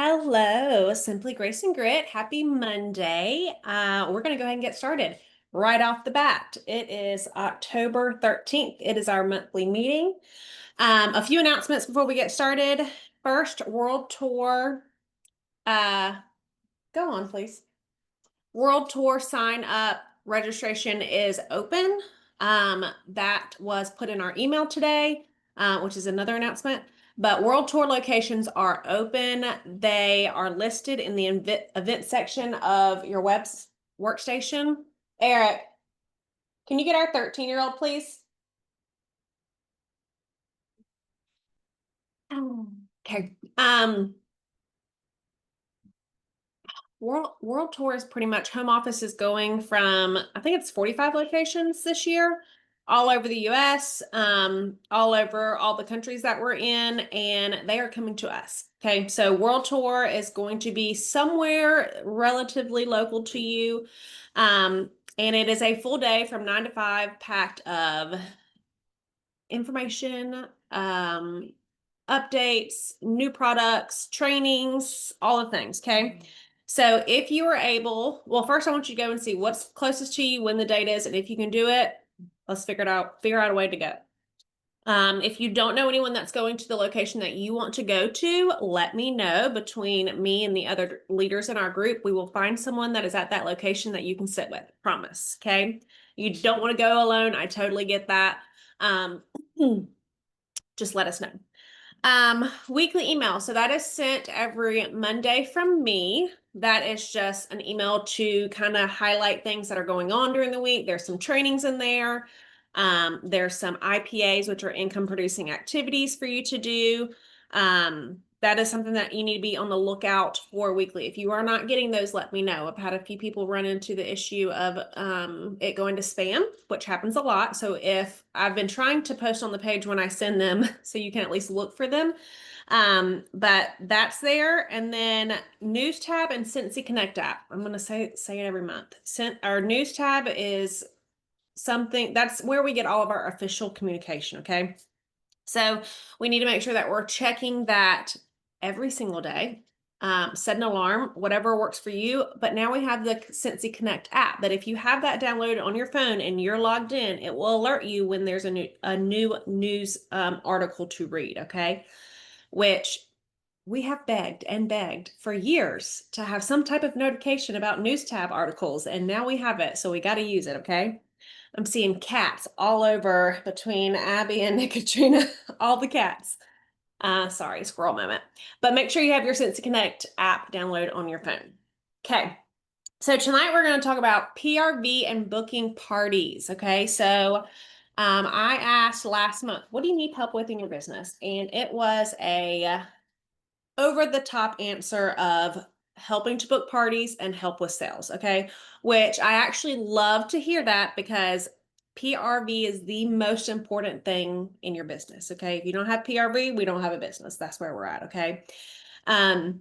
Hello, Simply Grace and Grit. Happy Monday. We're going to go ahead and get started right off the bat. It is October 13th. It is our monthly meeting. A few announcements before we get started. First, World Tour. Uh, Go on, please. World Tour sign up registration is open. That was put in our email today, which is another announcement. But World Tour locations are open. They are listed in the event section of your web's workstation. Eric, can you get our 13-year-old, please? Okay. World Tour is pretty much home office is going from, I think it's 45 locations this year, all over the US, all over all the countries that we're in, and they are coming to us. Okay, so World Tour is going to be somewhere relatively local to you. And it is a full day from 9 to 5, packed of information, updates, new products, trainings, all the things. Okay. So if you are able, well, first I want you to go and see what's closest to you, when the date is, and if you can do it, let's figure out a way to go. If you don't know anyone that's going to the location that you want to go to, let me know. Between me and the other leaders in our group, we will find someone that is at that location that you can sit with. Promise. Okay. You don't want to go alone. I totally get that. Um, just let us know. Weekly email. So that is sent every Monday from me. That is just an email to kind of highlight things that are going on during the week. There's some trainings in there. There's some IPAs, which are income producing activities for you to do. That is something that you need to be on the lookout for weekly. If you are not getting those, let me know. I've had a few people run into the issue of it going to spam, which happens a lot. So if I've been trying to post on the page when I send them, so you can at least look for them. But that's there. And then News Tab and Scentsy Connect app. I'm going to say it every month. Our News Tab is something that's where we get all of our official communication. Okay. So we need to make sure that we're checking that every single day. Set an alarm, whatever works for you. But now we have the Scentsy Connect app that if you have that downloaded on your phone and you're logged in, it will alert you when there's a new news article to read. Okay. Which we have begged and begged for years to have some type of notification about news tab articles, and now we have it, so we got to use it. Okay. I'm seeing cats all over between Abby and Katrina, all the cats. Sorry, squirrel moment. But make sure you have your Scentsy Connect app downloaded on your phone. Okay. So tonight we're going to talk about PRV and booking parties. Okay. So I asked last month, what do you need help with in your business? And it was a over the top answer of helping to book parties and help with sales. Okay. Which I actually love to hear that because PRV is the most important thing in your business. Okay. If you don't have PRV, we don't have a business. That's where we're at. Okay. Um,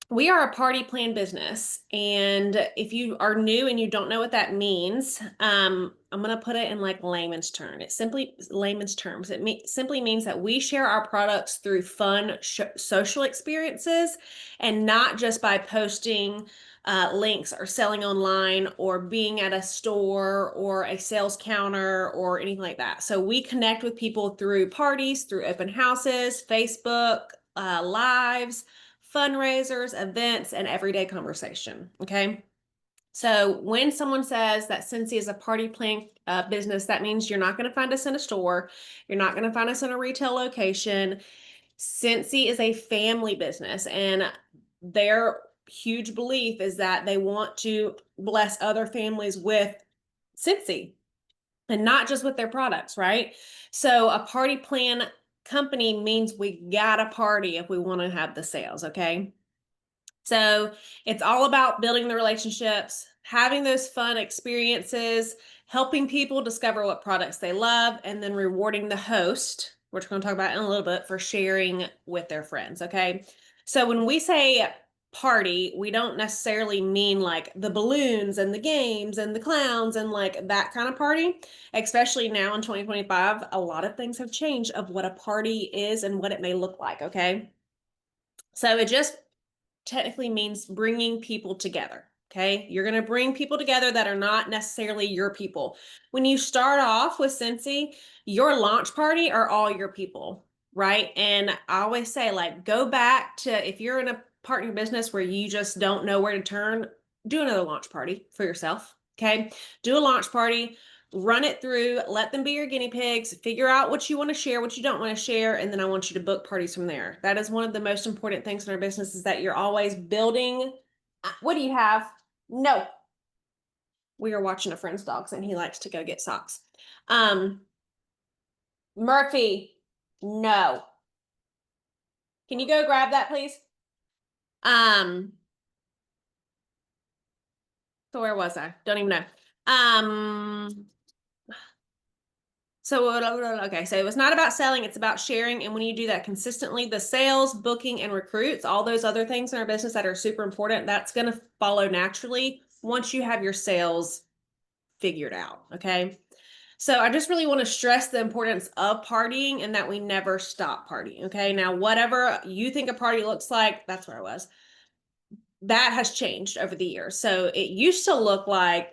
we are a party plan business. And if you are new and you don't know what that means, I'm going to put it in like layman's terms. It simply means that we share our products through fun social experiences and not just by posting links or selling online or being at a store or a sales counter or anything like that. So we connect with people through parties, through open houses, Facebook, lives, fundraisers, events, and everyday conversation. Okay. So when someone says that Scentsy is a party plan business, that means you're not going to find us in a store. You're not going to find us in a retail location. Scentsy is a family business, and their huge belief is that they want to bless other families with Scentsy and not just with their products, right? So a party plan company means we got to party if we want to have the sales, okay? So it's all about building the relationships, having those fun experiences, helping people discover what products they love, and then rewarding the host, which we're going to talk about in a little bit, for sharing with their friends, okay? So when we say party, we don't necessarily mean like the balloons and the games and the clowns and like that kind of party. Especially now in 2025, a lot of things have changed of what a party is and what it may look like, okay? So it just technically means bringing people together. Okay. You're going to bring people together that are not necessarily your people. When you start off with Scentsy, your launch party are all your people, right? And I always say, like, go back to if you're in a part in your business where you just don't know where to turn, do another launch party for yourself. Okay. Do a launch party, run it through, let them be your guinea pigs, figure out what you want to share, what you don't want to share, and then I want you to book parties from there. That is one of the most important things in our business, is that you're always building. What do you have? No. We are watching a friend's dogs and he likes to go get socks. Murphy, no. Can you go grab that, please? So where was I? Don't even know. Okay, so it's not about selling, it's about sharing. And when you do that consistently, the sales, booking, and recruits, all those other things in our business that are super important, that's going to follow naturally once you have your sales figured out. Okay. So I just really want to stress the importance of partying and that we never stop partying. Okay. Now, whatever you think a party looks like, that's where I was. That has changed over the years. So it used to look like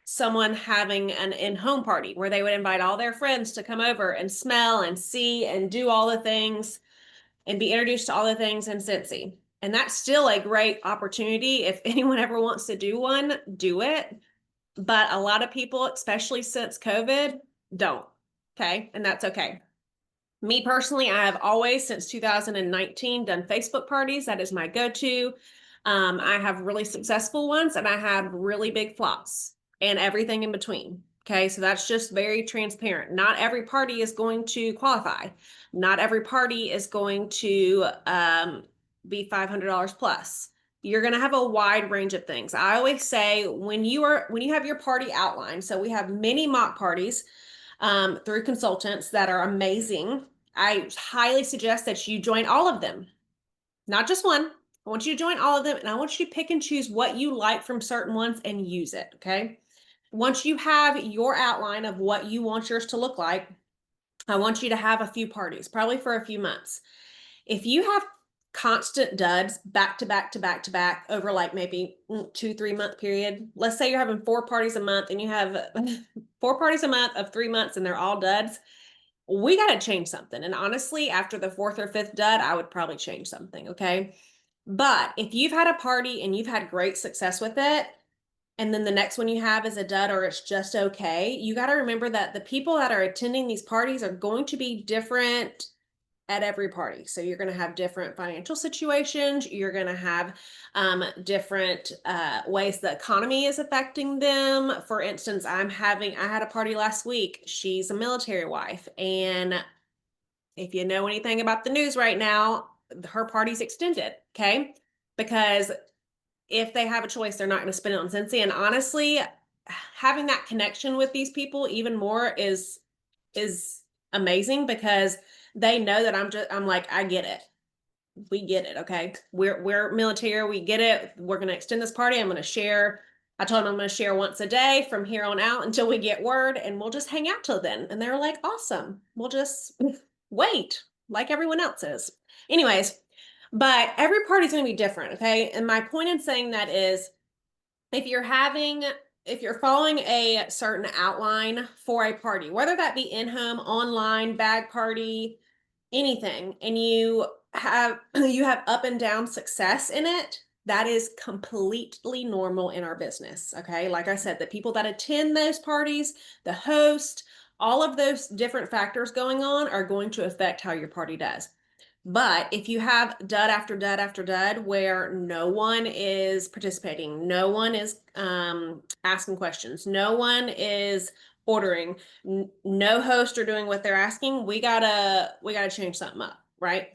someone having an in-home party where they would invite all their friends to come over and smell and see and do all the things and be introduced to all the things in Scentsy. And that's still a great opportunity. If anyone ever wants to do one, do it. But a lot of people, especially since COVID, don't. Okay. And that's okay. Me personally, I have always, since 2019, done Facebook parties. That is my go-to. I have really successful ones and I have really big flops and everything in between. Okay, so that's just very transparent. Not every party is going to qualify. Not every party is going to be $500 plus. You're going to have a wide range of things. I always say when you have your party outline, so we have many mock parties through consultants that are amazing. I highly suggest that you join all of them, not just one. I want you to join all of them, and I want you to pick and choose what you like from certain ones and use it, okay? Once you have your outline of what you want yours to look like, I want you to have a few parties, probably for a few months. If you have constant duds back to back to back to back over like maybe 2-3 month period, let's say you're having 4 parties a month and you have 4 parties a month of 3 months and they're all duds, we got to change something. And honestly, after the 4th or 5th dud, I would probably change something. Okay. But if you've had a party and you've had great success with it, and then the next one you have is a dud or it's just okay, you got to remember that the people that are attending these parties are going to be different at every party. So you're going to have different financial situations. You're going to have different ways the economy is affecting them. For instance, I had a party last week. She's a military wife. And if you know anything about the news right now, her party's extended. Okay. Because if they have a choice, they're not going to spend it on Scentsy. And honestly, having that connection with these people even more is amazing, because they know that I'm like, I get it. We get it. Okay. We're military. We get it. We're going to extend this party. I'm going to share. I told them I'm going to share once a day from here on out until we get word, and we'll just hang out till then. And they're like, awesome. We'll just wait like everyone else is. Anyways, but every party's going to be different. Okay. And my point in saying that is, if you're following a certain outline for a party, whether that be in-home, online, bag party, anything, and you have up and down success in it, that is completely normal in our business. Okay. Like I said, the people that attend those parties, the host, all of those different factors going on are going to affect how your party does. But if you have dud after dud after dud where no one is participating, no one is asking questions, no one is ordering, no hosts are doing what they're asking, we gotta change something up, right?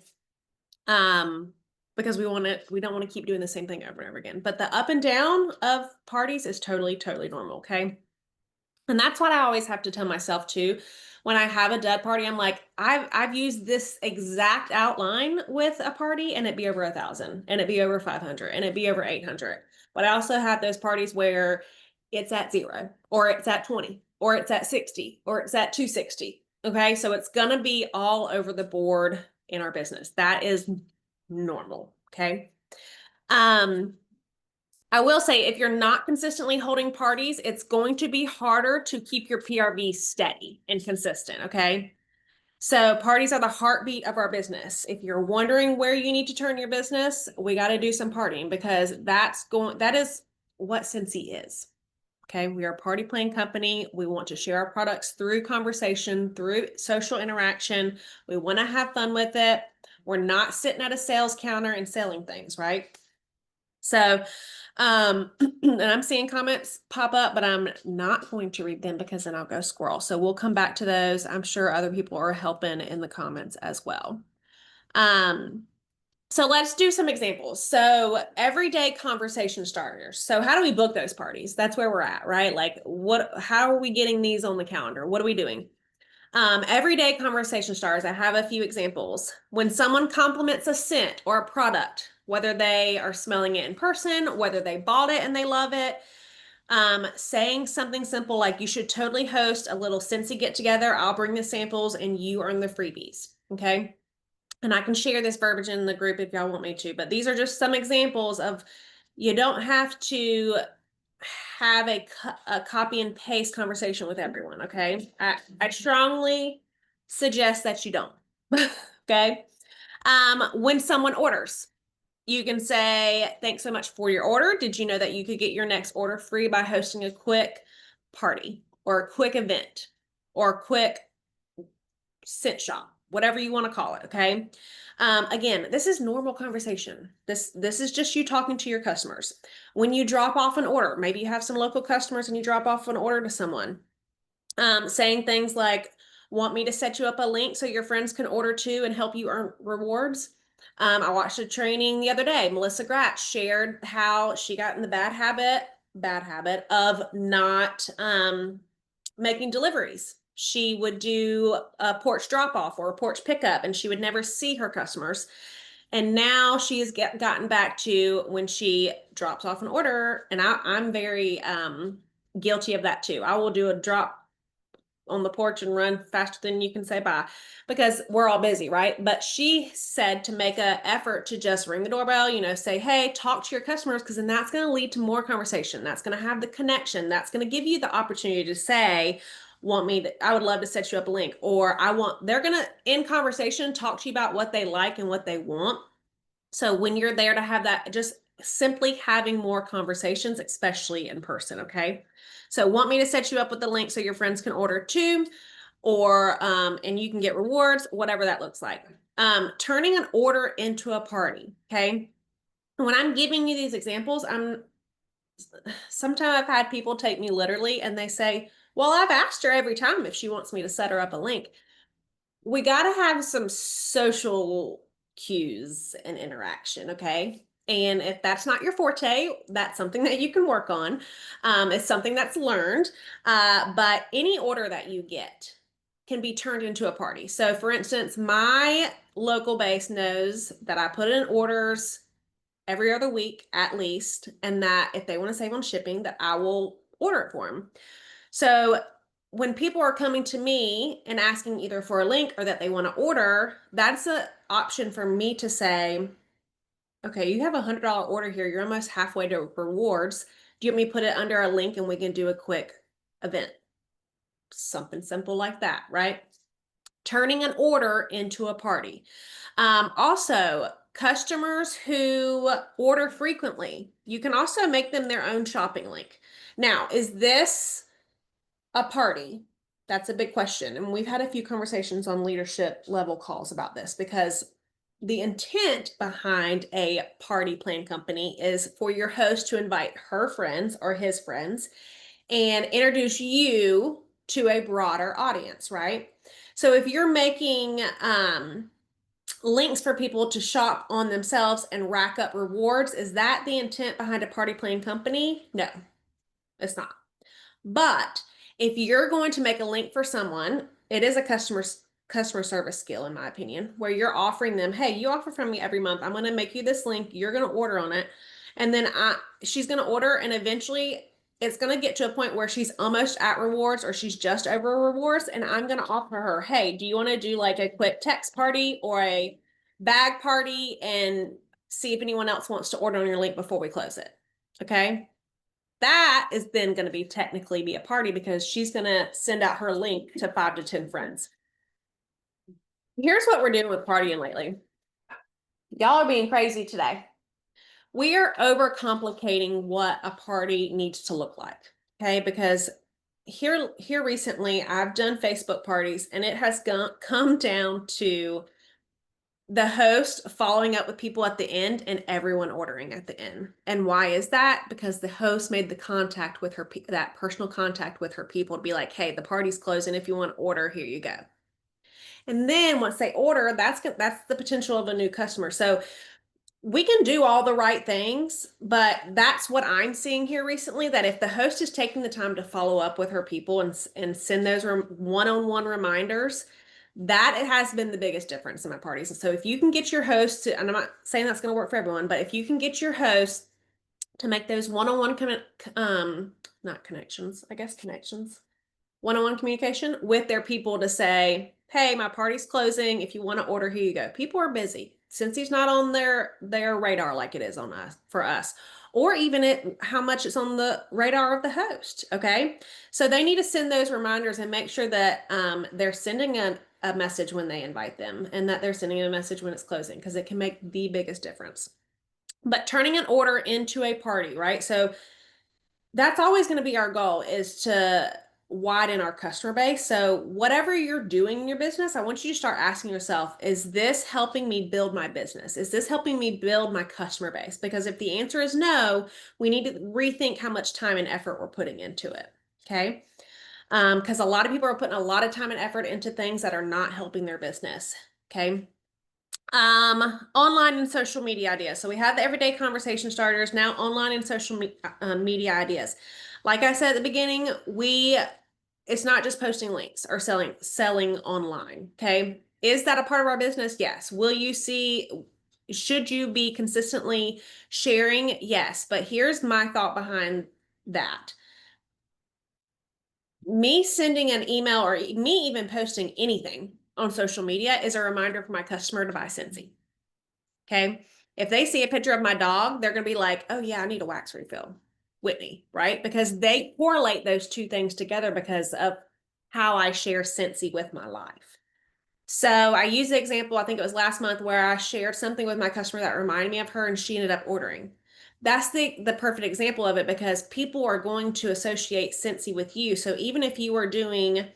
Because we don't want to keep doing the same thing over and over again. But the up and down of parties is totally, totally normal. Okay. And that's what I always have to tell myself too. When I have a dud party, I'm like, I've used this exact outline with a party and it'd be over 1,000 and it'd be over 500 and it'd be over 800. But I also have those parties where it's at 0 or it's at 20 or it's at 60 or it's at 260. Okay. So it's going to be all over the board in our business. That is normal. Okay. I will say if you're not consistently holding parties, it's going to be harder to keep your PRV steady and consistent, okay? So parties are the heartbeat of our business. If you're wondering where you need to turn your business, we got to do some partying because that is what Scentsy is. Okay, we are a party plan company. We want to share our products through conversation, through social interaction. We want to have fun with it. We're not sitting at a sales counter and selling things, right? So, and I'm seeing comments pop up, but I'm not going to read them because then I'll go squirrel. So we'll come back to those. I'm sure other people are helping in the comments as well. So let's do some examples. So everyday conversation starters. So how do we book those parties? That's where we're at, right? Like how are we getting these on the calendar? What are we doing? Everyday conversation starters. I have a few examples. When someone compliments a scent or a product, whether they are smelling it in person, whether they bought it and they love it, saying something simple like you should totally host a little Scentsy get together. I'll bring the samples and you earn the freebies. Okay. And I can share this verbiage in the group if y'all want me to, but these are just some examples of you don't have to have a copy and paste conversation with everyone, okay? I strongly suggest that you don't, okay? When someone orders, you can say, thanks so much for your order. Did you know that you could get your next order free by hosting a quick party or a quick event or a quick scent shop, whatever you want to call it, okay? Again, this is normal conversation. This is just you talking to your customers. When you drop off an order, maybe you have some local customers and you drop off an order to someone, saying things like, want me to set you up a link so your friends can order too and help you earn rewards. I watched a training the other day. Melissa Gratz shared how she got in the bad habit of not making deliveries. She would do a porch drop off or a porch pickup and she would never see her customers. And now she has gotten back to when she drops off an order, and I'm very guilty of that too. I will do a drop on the porch and run faster than you can say bye because we're all busy, right? But she said to make an effort to just ring the doorbell, say, hey, talk to your customers, because then that's going to lead to more conversation. That's going to have the connection. That's going to give you the opportunity to say, I would love to set you up a link, or they're going to, in conversation, talk to you about what they like and what they want. So when you're there to have that, just simply having more conversations, especially in person, okay? So want me to set you up with the link so your friends can order too, or and you can get rewards, whatever that looks like. Turning an order into a party, okay? When I'm giving you these examples, sometimes I've had people take me literally and they say, well, I've asked her every time if she wants me to set her up a link. We got to have some social cues and interaction, okay? And if that's not your forte, that's something that you can work on. It's something that's learned, but any order that you get can be turned into a party. So for instance, my local base knows that I put in orders every other week at least, and that if they want to save on shipping, that I will order it for them. So when people are coming to me and asking either for a link or that they want to order, that's an option for me to say, okay, you have $100 order here. You're almost halfway to rewards. Do you want me to put it under a link and we can do a quick event? Something simple like that, right? Turning an order into a party. Also, customers who order frequently, you can also make them their own shopping link. Now, is this a party? That's a big question. And we've had a few conversations on leadership level calls about this, because the intent behind a party plan company is for your host to invite her friends or his friends and introduce you to a broader audience, right? So if you're making links for people to shop on themselves and rack up rewards, is that the intent behind a party plan company? No, it's not. But if you're going to make a link for someone, it is a customer service skill, in my opinion, where you're offering them, hey, you offer from me every month. I'm going to make you this link. You're going to order on it. And then she's going to order, and eventually it's going to get to a point where she's almost at rewards or she's just over rewards. And I'm going to offer her, hey, do you want to do like a quick text party or a bag party and see if anyone else wants to order on your link before we close it. Okay. That is then going to be technically be a party because she's going to send out her link to 5 to 10 friends. Here's what we're doing with partying lately. Y'all are being crazy today. We are overcomplicating what a party needs to look like. Okay. Because here recently, I've done Facebook parties and it has come down to the host following up with people at the end and everyone ordering at the end. And why is that? Because the host made the contact with her, that personal contact with her people to be like, hey, the party's closing. If you want to order, here you go. And then once they order, that's the potential of a new customer. So we can do all the right things, but that's what I'm seeing here recently, that if the host is taking the time to follow up with her people and send those one-on-one reminders, that it has been the biggest difference in my parties. And so if you can get your host to, and I'm not saying that's going to work for everyone, but if you can get your host to make those one-on-one not connections, I guess connections, one-on-one communication with their people to say, hey, my party's closing. If you want to order, here you go. People are busy. Scentsy not on their radar like it is on us for us, or even how much it's on the radar of the host. Okay. So they need to send those reminders and make sure that they're sending a message when they invite them and that they're sending a message when it's closing, because it can make the biggest difference. But turning an order into a party, right? So that's always going to be our goal, is to widen our customer base. So whatever you're doing in your business, I want you to start asking yourself, is this helping me build my business? Is this helping me build my customer base? Because if the answer is no, we need to rethink how much time and effort we're putting into it. Okay. Because a lot of people are putting a lot of time and effort into things that are not helping their business. Okay. Online and social media ideas. So we have the everyday conversation starters, now online and social media ideas. Like I said at the beginning, it's not just posting links or selling online. Okay. Is that a part of our business? Yes. Should you be consistently sharing? Yes. But here's my thought behind that. Me sending an email or me even posting anything on social media is a reminder for my customer to buy Scentsy. Okay. If they see a picture of my dog, they're going to be like, oh yeah, I need a wax refill. Whitney, right? Because they correlate those two things together because of how I share Scentsy with my life. So I use the example, I think it was last month, where I shared something with my customer that reminded me of her and she ended up ordering. That's the perfect example of it, because people are going to associate Scentsy with you. So even if you are doing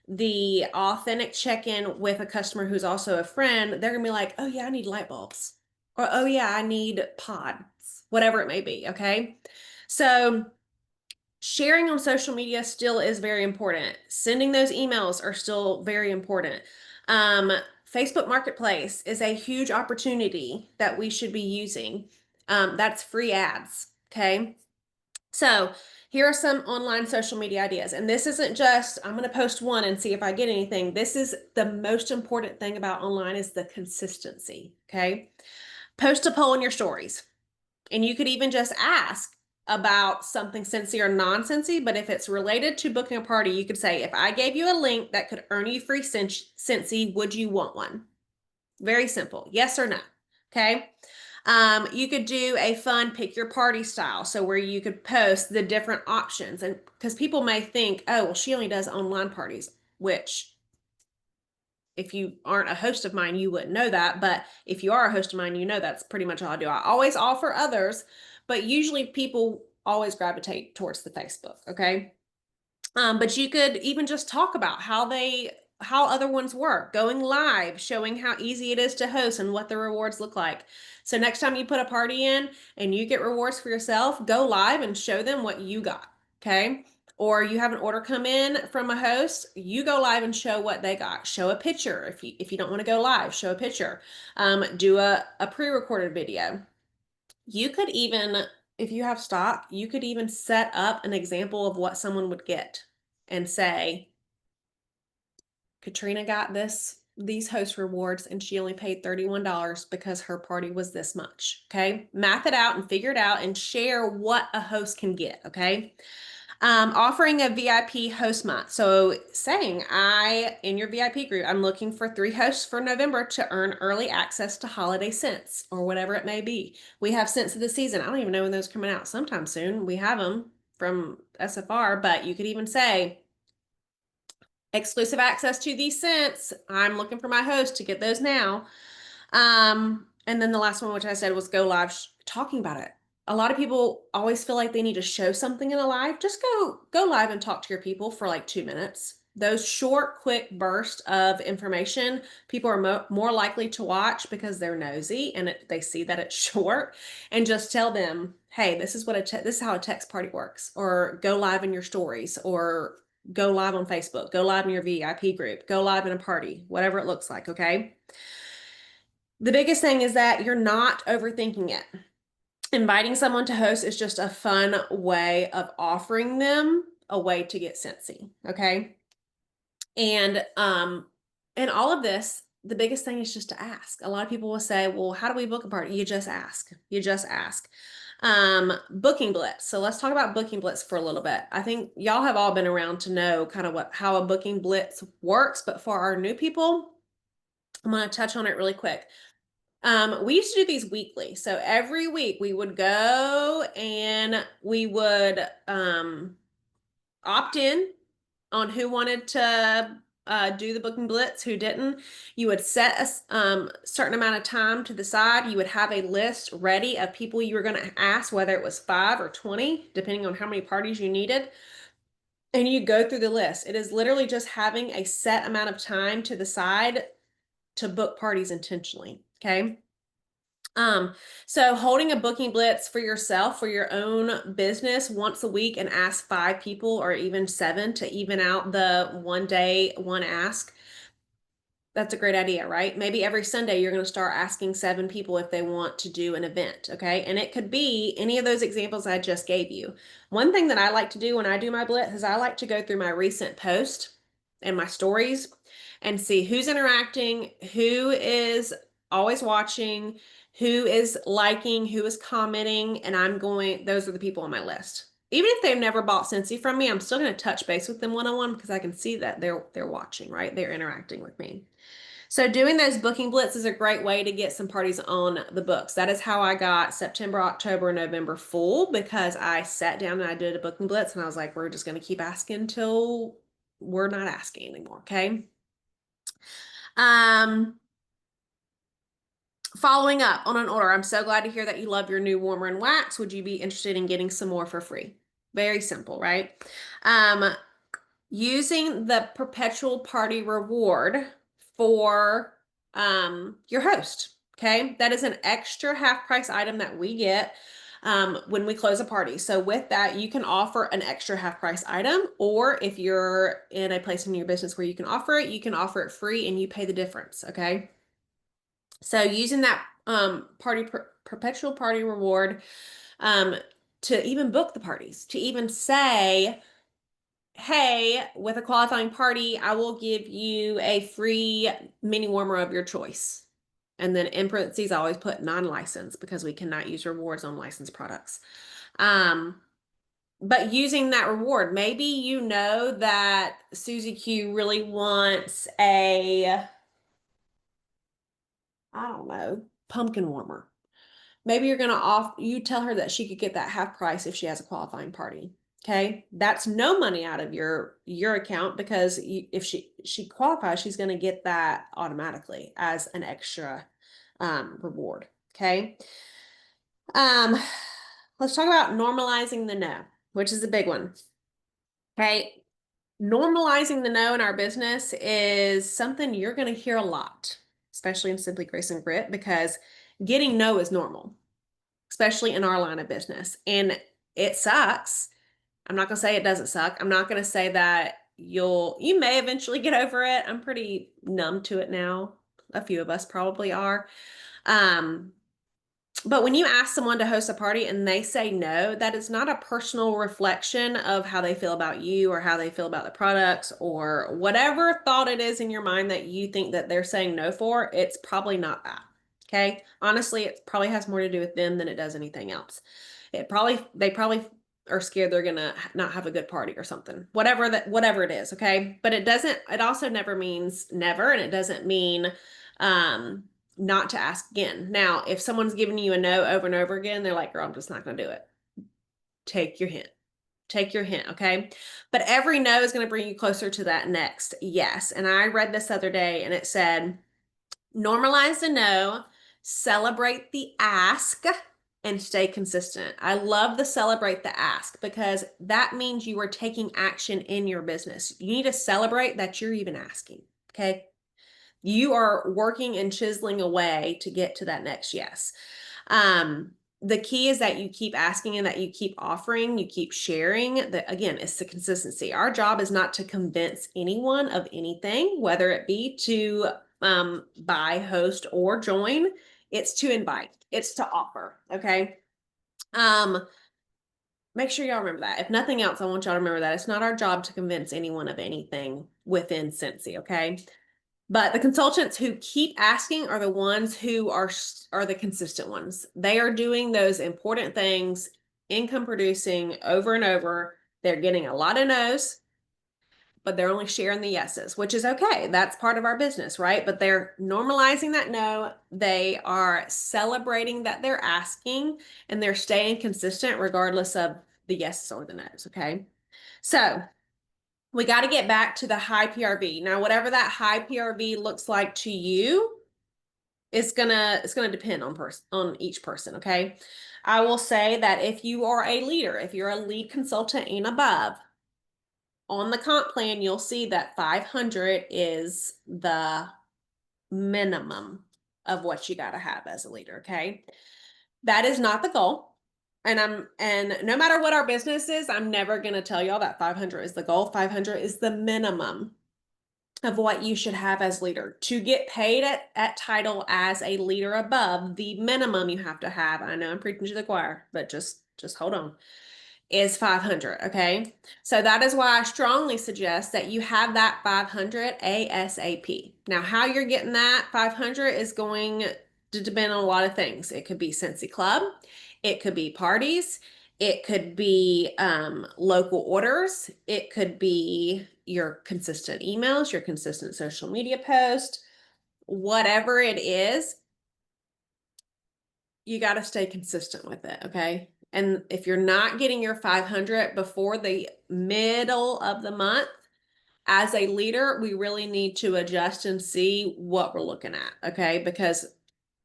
the authentic check-in with a customer who's also a friend, they're gonna be like, oh yeah, I need light bulbs, or oh yeah, I need pods, whatever it may be. Okay. So sharing on social media still is very important. Sending those emails are still very important. Facebook Marketplace is a huge opportunity that we should be using. That's free ads. Okay. So here are some online social media ideas. And this isn't just, I'm going to post one and see if I get anything. This is the most important thing about online, is the consistency. Okay. Post a poll in your stories. And you could even just ask about something Scentsy or non-Scentsy. But if it's related to booking a party, you could say, if I gave you a link that could earn you free Scentsy, would you want one? Very simple. Yes or no. Okay. You could do a fun pick your party style. So where you could post the different options, and because people may think, oh, well, she only does online parties, which if you aren't a host of mine, you wouldn't know that. But if you are a host of mine, you know that's pretty much all I do. I always offer others, but usually people always gravitate towards the Facebook. Okay. But you could even just talk about how other ones work, going live, showing how easy it is to host and what the rewards look like. So next time you put a party in and you get rewards for yourself, go live and show them what you got. Okay. Or you have an order come in from a host, you go live and show what they got. Show a picture. If you don't want to go live, show a picture. Do a pre-recorded video. You could even, if you have stock, you could even set up an example of what someone would get and say, Katrina got these host rewards and she only paid $31 because her party was this much. Okay. Math it out and figure it out and share what a host can get. Okay. Offering a VIP host month. So saying in your VIP group, I'm looking for 3 hosts for November to earn early access to holiday scents or whatever it may be. We have scents of the season. I don't even know when those are coming out. Sometime soon. We have them from SFR, but you could even say exclusive access to these scents. I'm looking for my host to get those now. And then the last one, which I said was go live talking about it. A lot of people always feel like they need to show something in a live. Just go live and talk to your people for like 2 minutes. Those short, quick bursts of information, people are more likely to watch because they're nosy and they see that it's short. And just tell them, hey, this is this is how a text party works, or go live in your stories, or go live on Facebook, go live in your VIP group, go live in a party, whatever it looks like. Okay. The biggest thing is that you're not overthinking it. Inviting someone to host is just a fun way of offering them a way to get Scentsy. Okay. And all of this, the biggest thing is just to ask. A lot of people will say, well, how do we book a party? You just ask. You just ask. Booking Blitz. So let's talk about Booking Blitz for a little bit. I think y'all have all been around to know kind of how a Booking Blitz works, but for our new people, I'm going to touch on it really quick. We used to do these weekly. So every week we would go and we would opt in on who wanted to do the Booking Blitz, who didn't. You would set a certain amount of time to the side. You would have a list ready of people you were going to ask, whether it was 5 or 20, depending on how many parties you needed. And you go through the list. It is literally just having a set amount of time to the side to book parties intentionally. Okay. So holding a booking blitz for yourself, for your own business once a week, and ask 5 people or even 7 to even out the one day, one ask. That's a great idea, right? Maybe every Sunday you're going to start asking 7 people if they want to do an event. Okay. And it could be any of those examples I just gave you. One thing that I like to do when I do my blitz is I like to go through my recent post and my stories and see who's interacting, who is always watching, who is liking, who is commenting. And those are the people on my list. Even if they've never bought Scentsy from me, I'm still going to touch base with them one-on-one because I can see that they're watching, right? They're interacting with me. So doing those booking blitz is a great way to get some parties on the books. That is how I got September, October, November full, because I sat down and I did a booking blitz and I was like, we're just going to keep asking until we're not asking anymore. Okay. Following up on an order. I'm so glad to hear that you love your new warmer and wax. Would you be interested in getting some more for free? Very simple, right? Using the perpetual party reward for your host. Okay. That is an extra half price item that we get when we close a party. So with that, you can offer an extra half price item, or if you're in a place in your business where you can offer it, you can offer it free and you pay the difference. Okay. So using that perpetual party reward to even book the parties, to even say, hey, with a qualifying party, I will give you a free mini warmer of your choice. And then in parentheses, I always put non-licensed because we cannot use rewards on licensed products. But using that reward, maybe you know that Susie Q really wants I don't know, pumpkin warmer. Maybe you're going to you tell her that she could get that half price if she has a qualifying party. Okay. That's no money out of your account because if she qualifies, she's going to get that automatically as an extra reward. Okay. Let's talk about normalizing the no, which is a big one. Okay. Normalizing the no in our business is something you're going to hear a lot, especially in Simply Grace and Grit, because getting no is normal, especially in our line of business. And it sucks. I'm not going to say it doesn't suck. I'm not going to say that you may eventually get over it. I'm pretty numb to it now. A few of us probably are. But when you ask someone to host a party and they say no, that is not a personal reflection of how they feel about you or how they feel about the products or whatever thought it is in your mind that you think that they're saying no for. It's probably not that. Okay. Honestly, it probably has more to do with them than it does anything else. They probably are scared they're gonna not have a good party or something. Whatever it is, okay? But it also never means never, and it doesn't mean not to ask again. Now, if someone's giving you a no over and over again, they're like, girl, I'm just not gonna do it. Take your hint. Take your hint, okay? But every no is going to bring you closer to that next yes. And I read this other day and it said, normalize the no, celebrate the ask, and stay consistent. I love the celebrate the ask because that means you are taking action in your business. You need to celebrate that you're even asking, okay? You are working and chiseling away to get to that next yes. The key is that you keep asking and that you keep offering, you keep sharing. Again, it's the consistency. Our job is not to convince anyone of anything, whether it be to buy, host, or join. It's to invite. It's to offer. Okay. Make sure y'all remember that. If nothing else, I want y'all to remember that it's not our job to convince anyone of anything within Scentsy. Okay. But the consultants who keep asking are the ones who are the consistent ones. They are doing those important things, income producing over and over. They're getting a lot of no's, but they're only sharing the yeses, which is okay. That's part of our business, right? But they're normalizing that no. They are celebrating that they're asking, and they're staying consistent regardless of the yeses or the no's, okay? So we got to get back to the high PRV. Now, whatever that high PRV looks like to you, it's gonna depend on each person, okay? I will say that if you are a leader, if you're a lead consultant and above, on the comp plan, you'll see that 500 is the minimum of what you got to have as a leader, okay? That is not the goal. And no matter what our business is, I'm never going to tell y'all that 500 is the goal. 500 is the minimum of what you should have as leader. To get paid at title as a leader above, the minimum you have to have, I know I'm preaching to the choir, but just hold on, is 500, okay? So that is why I strongly suggest that you have that 500 ASAP. Now, how you're getting that 500 is going to depend on a lot of things. It could be Scentsy Club, it could be parties, it could be local orders, it could be your consistent emails, your consistent social media post, whatever it is, you got to stay consistent with it, okay? And if you're not getting your 500 before the middle of the month, as a leader, we really need to adjust and see what we're looking at, okay? Because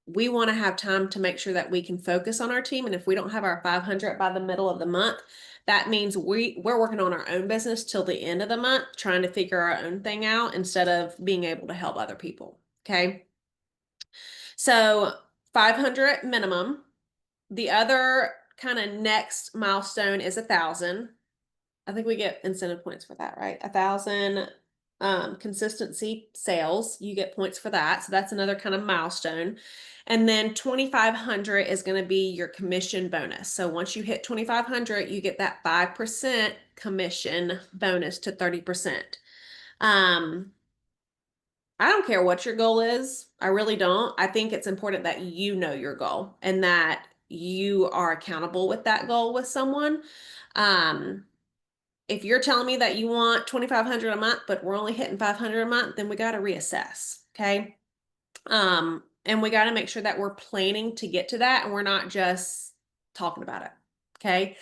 we want to have time to make sure that we can focus on our team. And if we don't have our 500 by the middle of the month, that means we're working on our own business till the end of the month, trying to figure our own thing out instead of being able to help other people, okay? So 500 minimum. The other kind of next milestone is 1,000. I think we get incentive points for that, right? 1,000 consistency sales, you get points for that. So that's another kind of milestone. And then 2,500 is going to be your commission bonus. So once you hit 2,500, you get that 5% commission bonus to 30%. I don't care what your goal is. I really don't. I think it's important that you know your goal and that you are accountable with that goal with someone. If you're telling me that you want 2,500 a month, but we're only hitting 500 a month, then we got to reassess. Okay. And we got to make sure that we're planning to get to that and we're not just talking about it. Okay.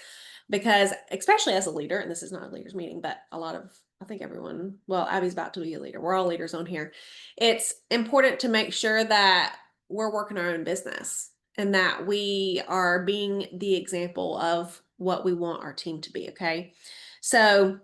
Because especially as a leader, and this is not a leaders meeting, but I think everyone, well, Abby's about to be a leader. We're all leaders on here. It's important to make sure that we're working our own business and that we are being the example of what we want our team to be. Okay. So,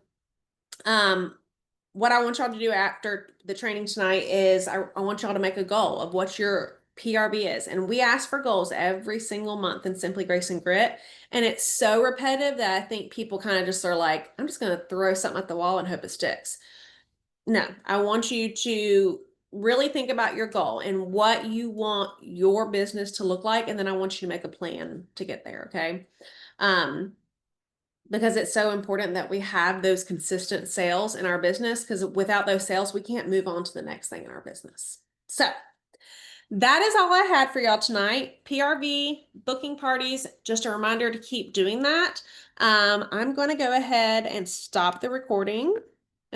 what I want y'all to do after the training tonight is I want y'all to make a goal of what your PRV is. And we ask for goals every single month in Simply Grace and Grit. And it's so repetitive that I think people kind of just are like, I'm just going to throw something at the wall and hope it sticks. No, I want you to really think about your goal and what you want your business to look like. And then I want you to make a plan to get there. Okay. Because it's so important that we have those consistent sales in our business, because without those sales, we can't move on to the next thing in our business. So That is all I had for y'all tonight. PRV booking parties, just a reminder to keep doing that. I'm going to go ahead and stop the recording.